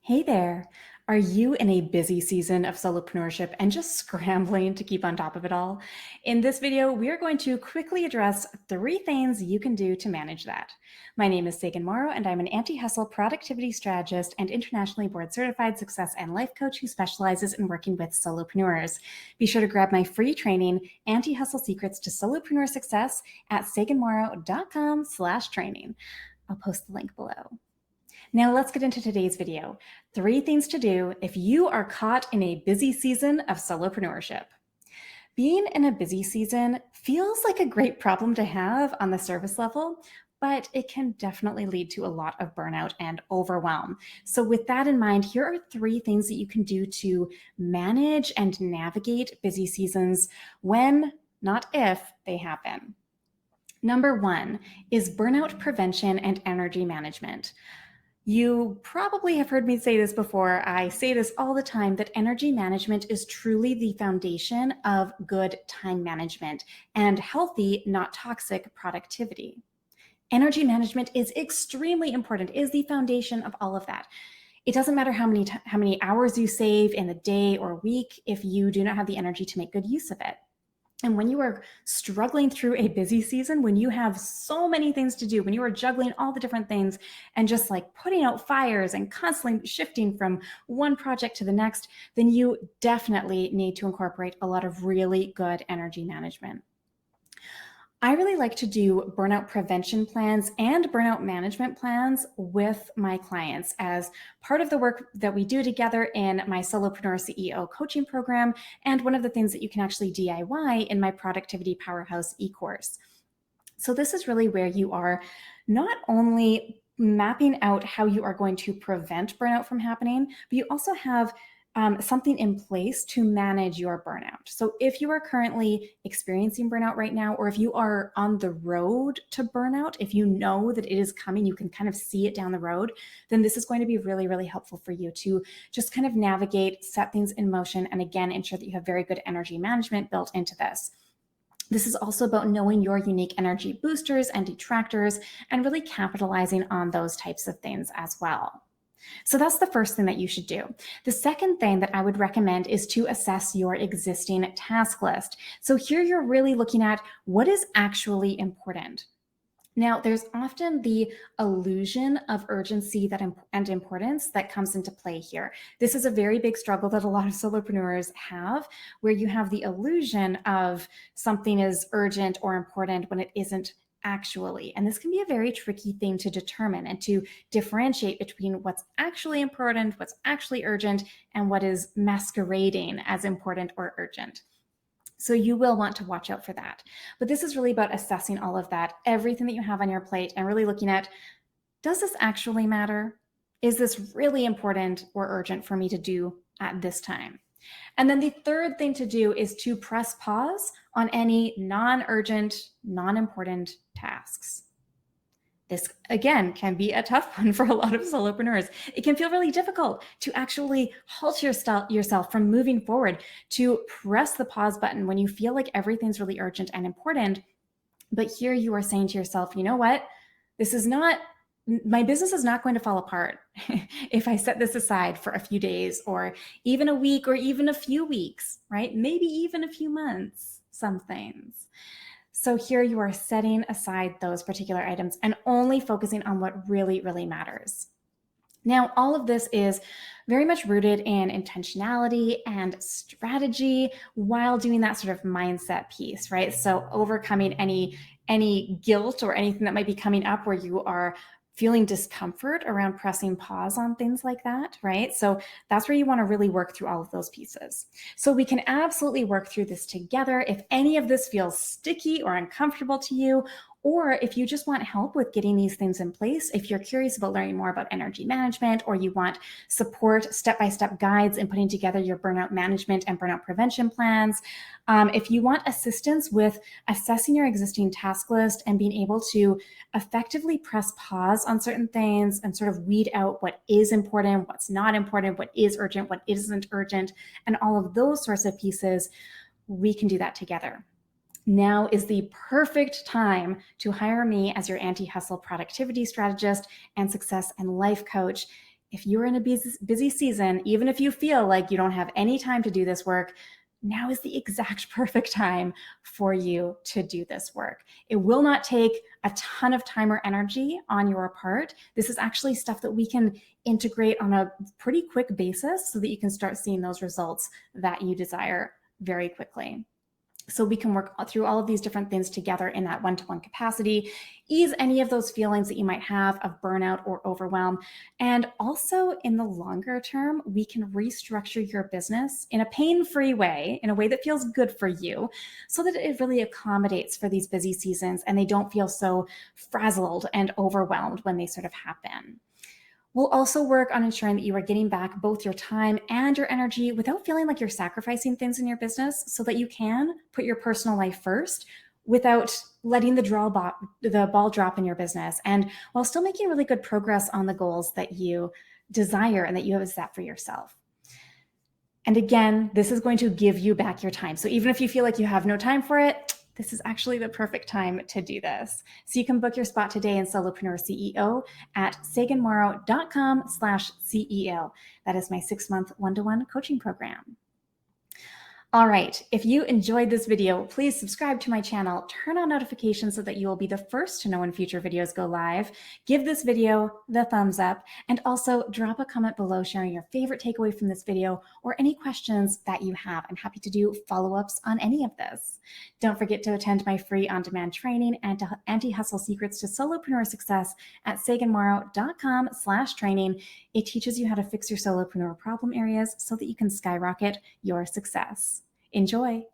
Hey there. Are you in a busy season of solopreneurship and just scrambling to keep on top of it all? In this video, we are going to quickly address 3 things you can do to manage that. My name is Sagan Morrow, and I'm an anti-hustle productivity strategist and internationally board certified success and life coach who specializes in working with solopreneurs. Be sure to grab my free training, Anti-Hustle Secrets to Solopreneur Success at saganmorrow.com/training. I'll post the link below. Now let's get into today's video. 3 things to do if you are caught in a busy season of solopreneurship. Being in a busy season feels like a great problem to have on the surface level, but it can definitely lead to a lot of burnout and overwhelm. So with that in mind, here are 3 things that you can do to manage and navigate busy seasons when, not if, they happen. Number 1 is burnout prevention and energy management. You probably have heard me say this before. I say this all the time, that energy management is truly the foundation of good time management and healthy, not toxic productivity. Energy management is extremely important, is the foundation of all of that. It doesn't matter how many hours you save in a day or week if you do not have the energy to make good use of it. And when you are struggling through a busy season, when you have so many things to do, when you are juggling all the different things and just like putting out fires and constantly shifting from one project to the next, then you definitely need to incorporate a lot of really good energy management. I really like to do burnout prevention plans and burnout management plans with my clients as part of the work that we do together in my Solopreneur CEO coaching program, and one of the things that you can actually DIY in my Productivity Powerhouse e-course. So this is really where you are not only mapping out how you are going to prevent burnout from happening, but you also have something in place to manage your burnout. So if you are currently experiencing burnout right now, or if you are on the road to burnout, if you know that it is coming, you can kind of see it down the road, then this is going to be really, really helpful for you to just kind of navigate, set things in motion, and again, ensure that you have very good energy management built into this. This is also about knowing your unique energy boosters and detractors and really capitalizing on those types of things as well. So that's the first thing that you should do. The second thing that I would recommend is to assess your existing task list. So here you're really looking at what is actually important. Now, there's often the illusion of urgency and importance that comes into play here. This is a very big struggle that a lot of solopreneurs have, where you have the illusion of something is urgent or important when it isn't actually. And this can be a very tricky thing to determine and to differentiate between what's actually important, what's actually urgent, and what is masquerading as important or urgent. So you will want to watch out for that. But this is really about assessing all of that, everything that you have on your plate, and really looking at, does this actually matter? Is this really important or urgent for me to do at this time? And then the third thing to do is to press pause on any non-urgent, non-important tasks. This, again, can be a tough one for a lot of solopreneurs. It can feel really difficult to actually halt yourself from moving forward, to press the pause button when you feel like everything's really urgent and important. But here you are saying to yourself, you know what? My business is not going to fall apart if I set this aside for a few days or even a week or even a few weeks, right? Maybe even a few months, some things. So here you are setting aside those particular items and only focusing on what really, really matters. Now, all of this is very much rooted in intentionality and strategy while doing that sort of mindset piece, right? So overcoming any guilt or anything that might be coming up where you are feeling discomfort around pressing pause on things like that, right? So that's where you want to really work through all of those pieces. So we can absolutely work through this together. If any of this feels sticky or uncomfortable to you, or if you just want help with getting these things in place, if you're curious about learning more about energy management, or you want support, step-by-step guides in putting together your burnout management and burnout prevention plans, if you want assistance with assessing your existing task list and being able to effectively press pause on certain things and sort of weed out what is important, what's not important, what is urgent, what isn't urgent, and all of those sorts of pieces, we can do that together. Now is the perfect time to hire me as your anti-hustle productivity strategist and success and life coach. if you're in a busy season, even if you feel like you don't have any time to do this work, now is the exact perfect time for you to do this work. It will not take a ton of time or energy on your part. This is actually stuff that we can integrate on a pretty quick basis so that you can start seeing those results that you desire very quickly. So we can work through all of these different things together in that one-to-one capacity, ease any of those feelings that you might have of burnout or overwhelm. And also in the longer term, we can restructure your business in a pain-free way, in a way that feels good for you, so that it really accommodates for these busy seasons and they don't feel so frazzled and overwhelmed when they sort of happen. We'll also work on ensuring that you are getting back both your time and your energy without feeling like you're sacrificing things in your business, so that you can put your personal life first without letting the ball drop in your business, and while still making really good progress on the goals that you desire and that you have set for yourself. And again, this is going to give you back your time. So even if you feel like you have no time for it, this is actually the perfect time to do this. So you can book your spot today in Solopreneur CEO at saganmorrow.com/CEO. That is my 6-month one-to-one coaching program. All right, if you enjoyed this video, please subscribe to my channel, turn on notifications so that you will be the first to know when future videos go live. Give this video the thumbs up, and also drop a comment below sharing your favorite takeaway from this video or any questions that you have. I'm happy to do follow-ups on any of this. Don't forget to attend my free on-demand training and anti-hustle secrets to solopreneur success at saganmorrow.com/training. It teaches you how to fix your solopreneur problem areas so that you can skyrocket your success. Enjoy.